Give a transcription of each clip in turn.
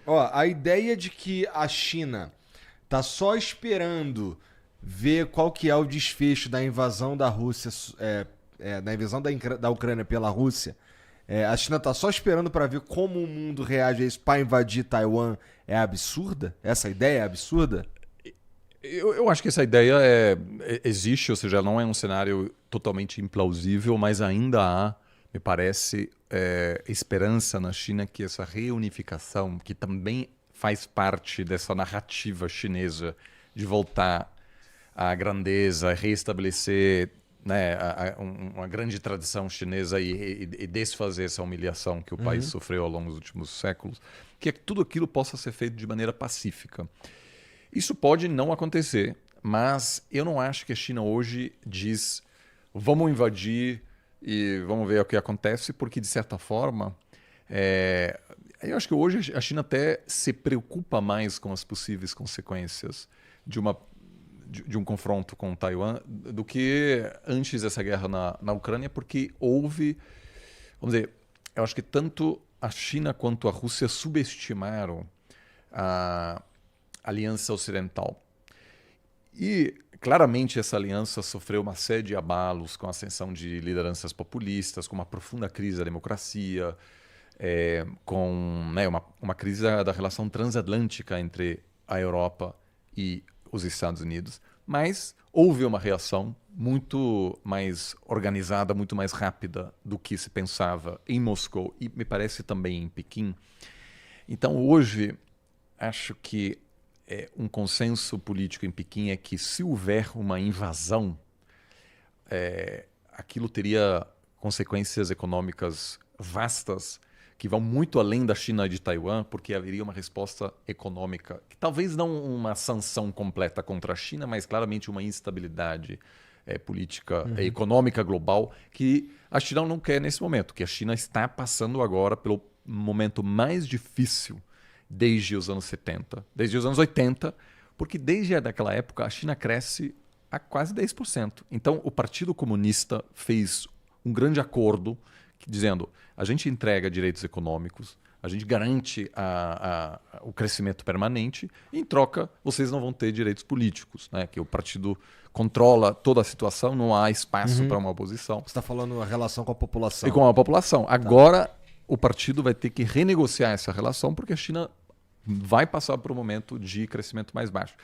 Ó, a ideia de que a China tá só esperando ver qual que é o desfecho da invasão da Rússia, da invasão da Ucrânia pela Rússia. A China tá só esperando para ver como o mundo reage a isso para invadir Taiwan. É absurda? Essa ideia é absurda? Eu acho que essa ideia existe, ou seja, não é um cenário totalmente implausível, mas ainda há, me parece, esperança na China que essa reunificação, que também faz parte dessa narrativa chinesa de voltar à grandeza, reestabelecer, né, uma grande tradição chinesa e desfazer essa humilhação que o país sofreu ao longo dos últimos séculos, que tudo aquilo possa ser feito de maneira pacífica. Isso pode não acontecer, mas eu não acho que a China hoje diz vamos invadir e vamos ver o que acontece, porque de certa forma, eu acho que hoje a China até se preocupa mais com as possíveis consequências de um confronto com Taiwan do que antes dessa guerra na Ucrânia, porque houve, vamos dizer, eu acho que tanto a China quanto a Rússia subestimaram a Aliança Ocidental. E claramente essa aliança sofreu uma série de abalos com a ascensão de lideranças populistas, com uma profunda crise da democracia, com, né, uma crise da relação transatlântica entre a Europa e os Estados Unidos. Mas houve uma reação muito mais organizada, muito mais rápida do que se pensava em Moscou e me parece também em Pequim. Então hoje acho que um consenso político em Pequim é que se houver uma invasão, aquilo teria consequências econômicas vastas que vão muito além da China e de Taiwan, porque haveria uma resposta econômica, que talvez não uma sanção completa contra a China, mas claramente uma instabilidade política e econômica global que a China não quer nesse momento, que a China está passando agora pelo momento mais difícil desde os anos 70, desde os anos 80, porque desde aquela época a China cresce a quase 10%. Então o Partido Comunista fez um grande acordo dizendo a gente entrega direitos econômicos, a gente garante o crescimento permanente e em troca vocês não vão ter direitos políticos, né? Que o partido controla toda a situação, não há espaço para uma oposição. Você está falando a relação com a população. E com a população. Agora o partido vai ter que renegociar essa relação porque a China vai passar por um momento de crescimento mais baixo.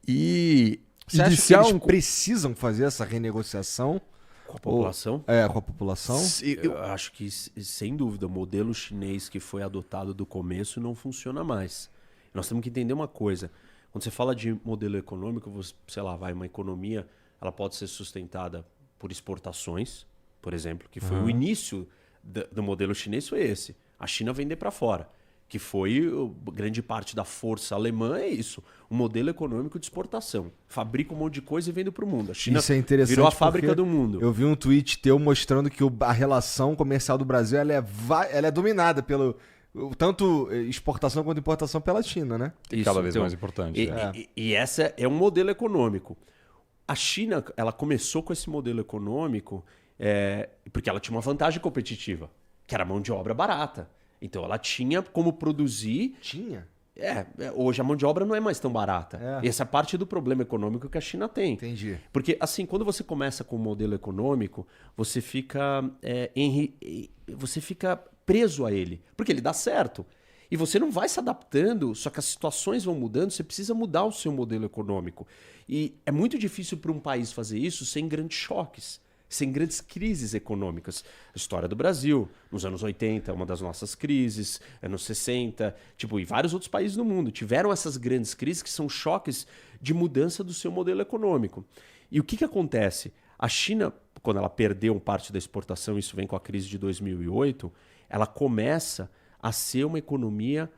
E você acha que eles precisam fazer essa renegociação? Com a população? Com a população? Eu acho que, sem dúvida, o modelo chinês que foi adotado do começo não funciona mais. Nós temos que entender uma coisa. Quando você fala de modelo econômico, sei lá, uma economia, ela pode ser sustentada por exportações, por exemplo, que foi o início do modelo chinês, foi esse. A China vender para fora. Que foi grande parte da força alemã, é isso. Um modelo econômico de exportação. Fabrica um monte de coisa e vende para o mundo. A China virou a fábrica do mundo. Eu vi um tweet teu mostrando que a relação comercial do Brasil ela é dominada pelo tanto exportação quanto importação pela China, né? Isso, cada vez mais importante. E essa é um modelo econômico. A China ela começou com esse modelo econômico porque ela tinha uma vantagem competitiva, que era mão de obra barata. Então ela tinha como produzir. Tinha? Hoje a mão de obra não é mais tão barata. Essa é parte do problema econômico que a China tem. Entendi. Porque assim, quando você começa com um modelo econômico, você fica preso a ele. Porque ele dá certo. E você não vai se adaptando, só que as situações vão mudando, você precisa mudar o seu modelo econômico. E é muito difícil para um país fazer isso sem grandes choques. Sem grandes crises econômicas. A história do Brasil, nos anos 80, uma das nossas crises, anos 60, e vários outros países do mundo tiveram essas grandes crises que são choques de mudança do seu modelo econômico. E o que acontece? A China, quando ela perdeu parte da exportação, isso vem com a crise de 2008, ela começa a ser uma economia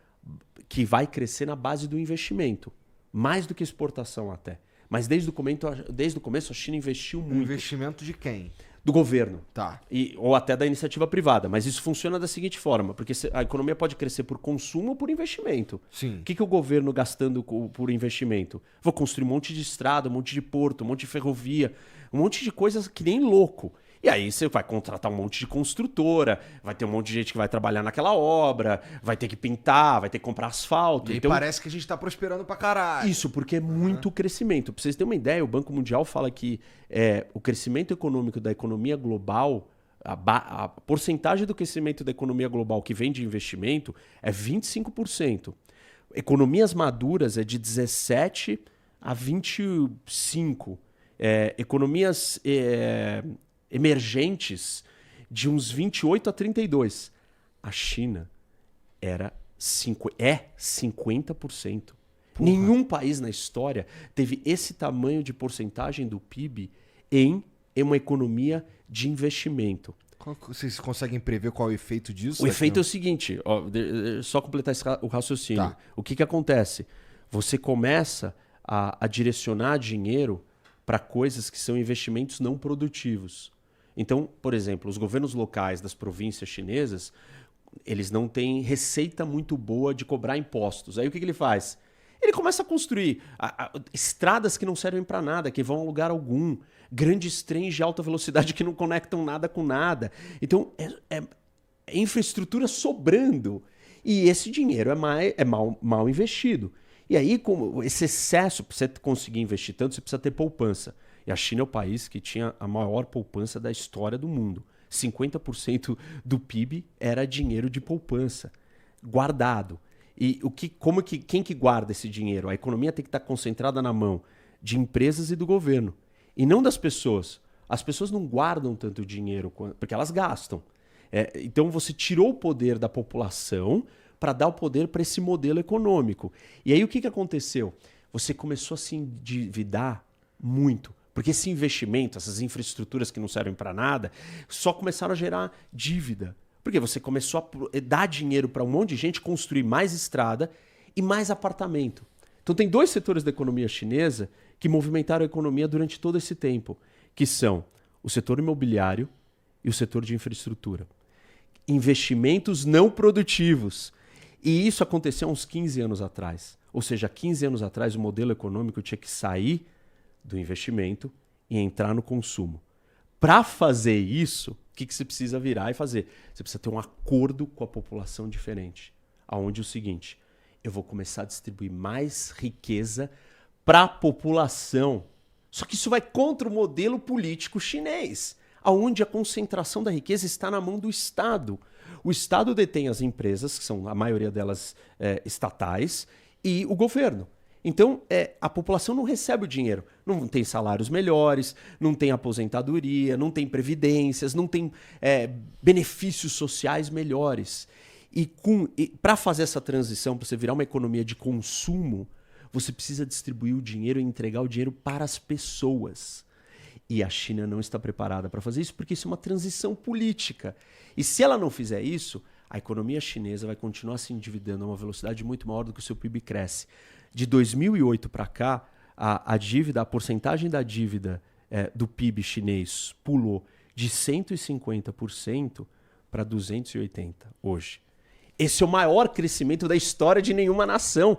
que vai crescer na base do investimento, mais do que exportação até. Mas desde o começo a China investiu muito. Investimento de quem? Do governo. Tá. Ou até da iniciativa privada. Mas isso funciona da seguinte forma, porque a economia pode crescer por consumo ou por investimento. Sim. O que o governo gastando por investimento? Vou construir um monte de estrada, um monte de porto, um monte de ferrovia, um monte de coisas que nem louco. E aí você vai contratar um monte de construtora, vai ter um monte de gente que vai trabalhar naquela obra, vai ter que pintar, vai ter que comprar asfalto. E aí Então, parece que a gente tá prosperando pra caralho. isso, porque é muito crescimento. Pra vocês terem uma ideia, o Banco Mundial fala que o crescimento econômico da economia global, a porcentagem do crescimento da economia global que vem de investimento é 25%. Economias maduras é de 17 a 25%. Economias emergentes de uns 28 a 32%. A China é 50%. Nenhum país na história teve esse tamanho de porcentagem do PIB em uma economia de investimento. Vocês conseguem prever qual é o efeito disso? O efeito é o seguinte, ó, só completar o raciocínio. Tá. O que acontece? Você começa a direcionar dinheiro para coisas que são investimentos não produtivos. Então, por exemplo, os governos locais das províncias chinesas, eles não têm receita muito boa de cobrar impostos. Aí o que ele faz? Ele começa a construir estradas que não servem para nada, que vão a lugar algum, grandes trens de alta velocidade que não conectam nada com nada. Então, é infraestrutura sobrando. E esse dinheiro é mal investido. E aí, com esse excesso, para você conseguir investir tanto, você precisa ter poupança. E a China é o país que tinha a maior poupança da história do mundo. 50% do PIB era dinheiro de poupança, guardado. E quem que guarda esse dinheiro? A economia tem que estar concentrada na mão de empresas e do governo, e não das pessoas. As pessoas não guardam tanto dinheiro, porque elas gastam. Então você tirou o poder da população para dar o poder para esse modelo econômico. E aí o que aconteceu? Você começou a se endividar muito. Porque esse investimento, essas infraestruturas que não servem para nada, só começaram a gerar dívida. Porque você começou a dar dinheiro para um monte de gente construir mais estrada e mais apartamento. Então tem dois setores da economia chinesa que movimentaram a economia durante todo esse tempo, que são o setor imobiliário e o setor de infraestrutura. Investimentos não produtivos. E isso aconteceu há uns 15 anos atrás. Ou seja, há 15 anos atrás o modelo econômico tinha que sair do investimento e entrar no consumo. Para fazer isso, o que você precisa virar e fazer? Você precisa ter um acordo com a população diferente. Aonde é o seguinte, eu vou começar a distribuir mais riqueza para a população. Só que isso vai contra o modelo político chinês, aonde a concentração da riqueza está na mão do Estado. O Estado detém as empresas, que são a maioria delas estatais, e o governo. Então, a população não recebe o dinheiro. Não tem salários melhores, não tem aposentadoria, não tem previdências, não tem benefícios sociais melhores. E para fazer essa transição, para você virar uma economia de consumo, você precisa distribuir o dinheiro e entregar o dinheiro para as pessoas. E a China não está preparada para fazer isso porque isso é uma transição política. E se ela não fizer isso, a economia chinesa vai continuar se endividando a uma velocidade muito maior do que o seu PIB cresce. De 2008 para cá, a porcentagem da dívida do PIB chinês pulou de 150% para 280% hoje. Esse é o maior crescimento da história de nenhuma nação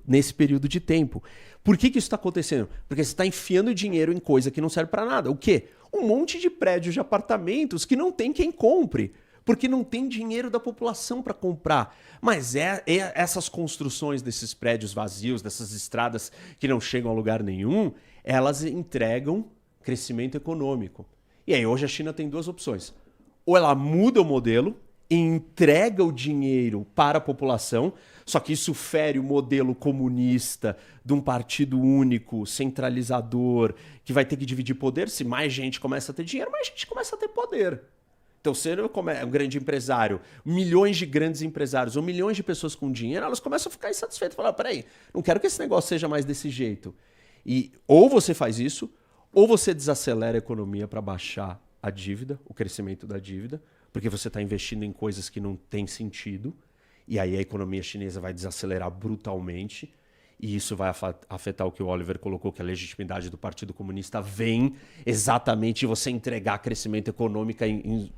nesse período de tempo. Por que isso está acontecendo? Porque você está enfiando dinheiro em coisa que não serve para nada. O quê? Um monte de prédios de apartamentos que não tem quem compre. Porque não tem dinheiro da população para comprar. Mas essas construções desses prédios vazios, dessas estradas que não chegam a lugar nenhum, elas entregam crescimento econômico. E aí hoje a China tem duas opções. Ou ela muda o modelo e entrega o dinheiro para a população, só que isso fere o modelo comunista de um partido único, centralizador, que vai ter que dividir poder. Se mais gente começa a ter dinheiro, mais gente começa a ter poder. Então, se é um grande empresário, milhões de grandes empresários ou milhões de pessoas com dinheiro, elas começam a ficar insatisfeitas. Falar, peraí, não quero que esse negócio seja mais desse jeito. E ou você faz isso, ou você desacelera a economia para baixar a dívida, o crescimento da dívida, porque você está investindo em coisas que não têm sentido, e aí a economia chinesa vai desacelerar brutalmente, e isso vai afetar o que o Oliver colocou, que a legitimidade do Partido Comunista vem exatamente de você entregar crescimento econômico em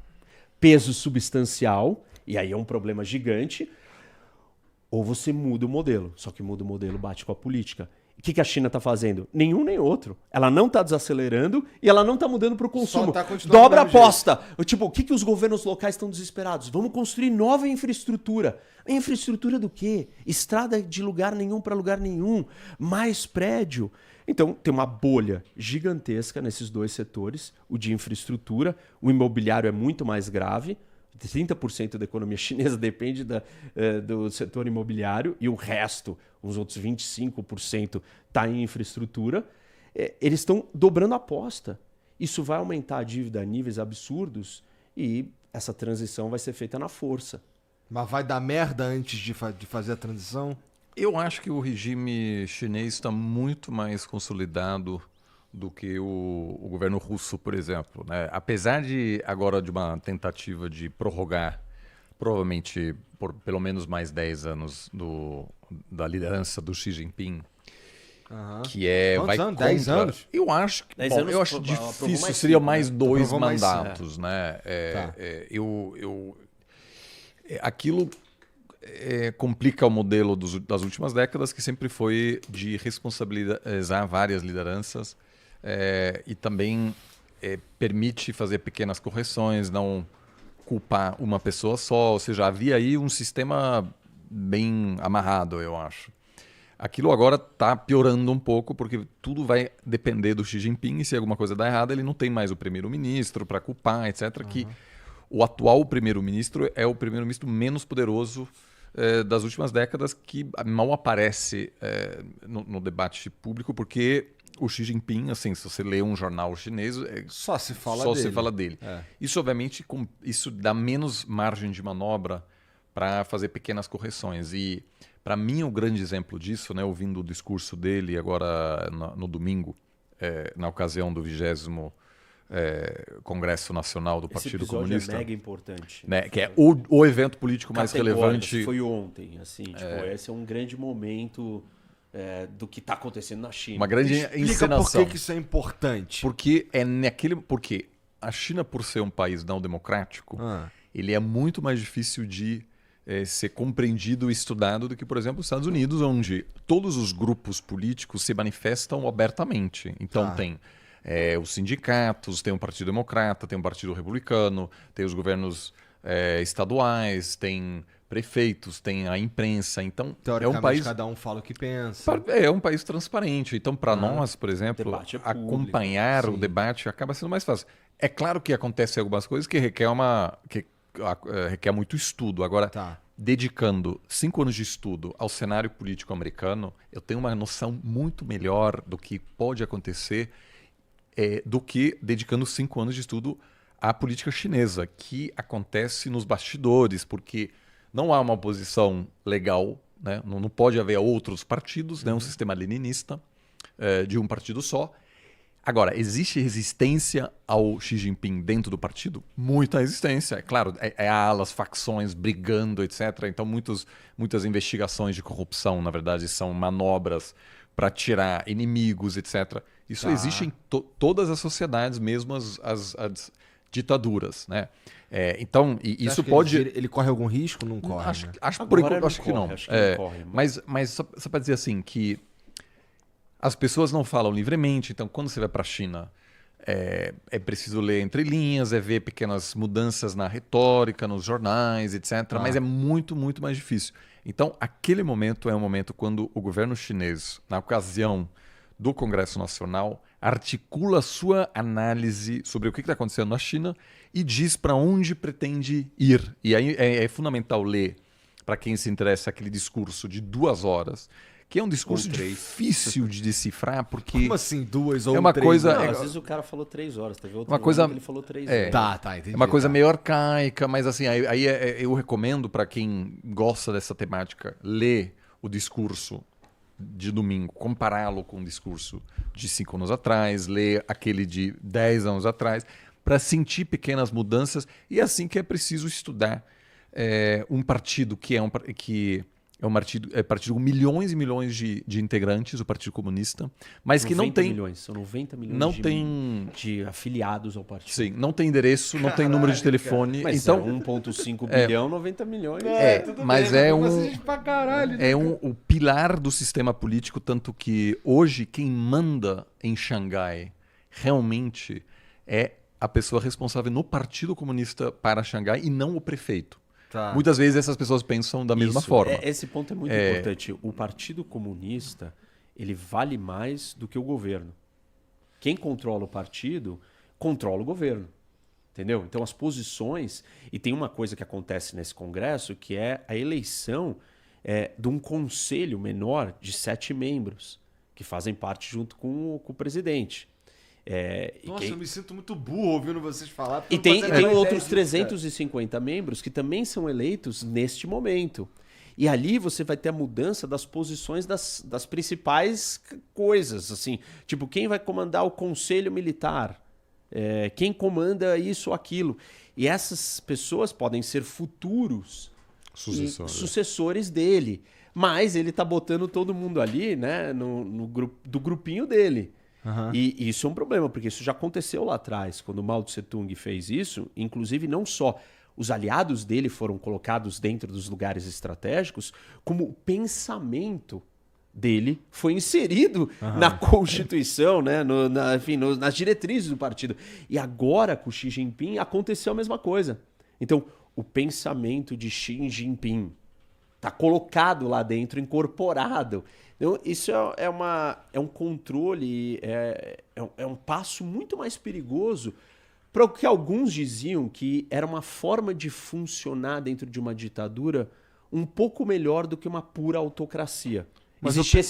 peso substancial, e aí é um problema gigante, ou você muda o modelo. Só que muda o modelo, bate com a política. O que a China está fazendo? Nenhum nem outro. Ela não está desacelerando e ela não está mudando para o consumo. tá continuando Dobra a do mesmo aposta. Tipo, o que os governos locais estão desesperados? Vamos construir nova infraestrutura. Infraestrutura do quê? Estrada de lugar nenhum para lugar nenhum. Mais prédio. Então, tem uma bolha gigantesca nesses dois setores. O de infraestrutura. O imobiliário é muito mais grave. 30% da economia chinesa depende do setor imobiliário e o resto, os outros 25%, está em infraestrutura. Eles estão dobrando a aposta. Isso vai aumentar a dívida a níveis absurdos e essa transição vai ser feita na força. Mas vai dar merda antes de fazer a transição? Eu acho que o regime chinês está muito mais consolidado do que o governo russo, por exemplo, né? Apesar de agora de uma tentativa de prorrogar, provavelmente por pelo menos mais 10 anos da liderança do Xi Jinping, que Quantos anos? 10 anos? Eu acho que 10 bom, anos eu acho aprovou difícil, mais seria 5, mais né? 2 Aprovou mais mandatos, né? Tá. Aquilo complica o modelo das últimas décadas, que sempre foi de responsabilizar várias lideranças e também permite fazer pequenas correções, não culpar uma pessoa só. Ou seja, havia aí um sistema bem amarrado, eu acho. Aquilo agora está piorando um pouco, porque tudo vai depender do Xi Jinping, e se alguma coisa dá errado, ele não tem mais o primeiro-ministro para culpar, etc. Que o atual primeiro-ministro é o primeiro-ministro menos poderoso das últimas décadas, que mal aparece no debate público, porque o Xi Jinping, assim, se você lê um jornal chinês, Só se fala só dele. se fala dele. Isso, obviamente, isso dá menos margem de manobra para fazer pequenas correções. E, para mim, o grande exemplo disso, né, ouvindo o discurso dele agora no domingo, na ocasião do 20º Congresso Nacional do Partido Esse episódio Comunista, é mega importante. né, que é o evento político mais Categórico, relevante. Foi ontem, assim, tipo, esse é um grande momento do que está acontecendo na China. Uma grande Explica encenação. por que isso é importante. Porque porque a China, por ser um país não democrático, ele é muito mais difícil de ser compreendido e estudado do que, por exemplo, os Estados Unidos, onde todos os grupos políticos se manifestam abertamente. Então tem os sindicatos, tem o Partido Democrata, tem o Partido Republicano, tem os governos estaduais, tem prefeitos, tem a imprensa. Então Teoricamente, é um país cada um fala o que pensa. é um país transparente. Então, para nós, por exemplo, debate é público, acompanhar o debate acaba sendo mais fácil. É claro que acontecem algumas coisas que requer muito estudo. Agora, dedicando 5 anos de estudo ao cenário político americano, eu tenho uma noção muito melhor do que pode acontecer do que dedicando 5 anos de estudo à política chinesa, que acontece nos bastidores, porque não há uma oposição legal, né? Não pode haver outros partidos, né? Um sistema leninista de um partido só. Agora, existe resistência ao Xi Jinping dentro do partido? Muita resistência. É claro, alas, facções brigando, etc. Então, muitas investigações de corrupção, na verdade, são manobras para tirar inimigos, etc. Isso existe em todas as sociedades, mesmo as ditaduras, né? Então, e isso pode... Ele corre algum risco? Não corre, Acho, né? acho, por enquanto, acho que não. Acho que não corre, Mas só para dizer assim, que as pessoas não falam livremente, então quando você vai para a China, é preciso ler entre linhas, ver pequenas mudanças na retórica, nos jornais, etc. Mas é muito, muito mais difícil. Então, aquele momento é um momento quando o governo chinês, na ocasião do Congresso Nacional, articula sua análise sobre o que está acontecendo na China e diz para onde pretende ir. E aí é fundamental ler, para quem se interessa, aquele discurso de 2 horas, que é um discurso difícil de decifrar, porque... Como assim, 2 ou é uma 3? coisa... Não, às vezes o cara falou 3 horas, teve outro uma coisa... que ele falou 3 horas. Entendi. É uma coisa meio arcaica, mas assim, eu recomendo para quem gosta dessa temática, ler o discurso de domingo, compará-lo com o discurso de 5 anos atrás, ler aquele de 10 anos atrás, para sentir pequenas mudanças. E é assim que é preciso estudar um partido que é é partido com milhões e milhões de integrantes, o Partido Comunista, mas que não tem... milhões, são 90 milhões não tem, de afiliados ao partido. sim, não tem endereço, não tem número de telefone. Mas Então, 1,5 bilhão, 90 milhões. mas é Pra caralho, né? o pilar do sistema político, tanto que hoje quem manda em Xangai realmente é a pessoa responsável no Partido Comunista para Xangai e não o prefeito. Tá. Muitas vezes essas pessoas pensam da mesma Isso, forma. Esse ponto é muito importante. O Partido Comunista, ele vale mais do que o governo. Quem controla o partido, controla o governo. Entendeu? Então as posições... E tem uma coisa que acontece nesse congresso, que é a eleição de um conselho menor de 7 membros, que fazem parte junto com o presidente. Nossa, eu me sinto muito burro ouvindo vocês falar. porque E eu não tem fazia a menor outros ideia disso, cara. 350 membros que também são eleitos neste momento. E ali você vai ter a mudança das posições das principais coisas. Assim, tipo, quem vai comandar o conselho militar? Quem comanda isso ou aquilo? E essas pessoas podem ser futuros sucessores dele. Mas ele está botando todo mundo ali, né, do grupinho dele. Aham. E isso é um problema, porque isso já aconteceu lá atrás, quando o Mao Tse Tung fez isso. Inclusive, não só os aliados dele foram colocados dentro dos lugares estratégicos, como o pensamento dele foi inserido na Constituição, né? Enfim, nas diretrizes do partido. E agora, com o Xi Jinping, aconteceu a mesma coisa. Então, o pensamento de Xi Jinping está colocado lá dentro, incorporado. Então, isso é um controle, é um passo muito mais perigoso para o que alguns diziam que era uma forma de funcionar dentro de uma ditadura um pouco melhor do que uma pura autocracia. Mas Existia esse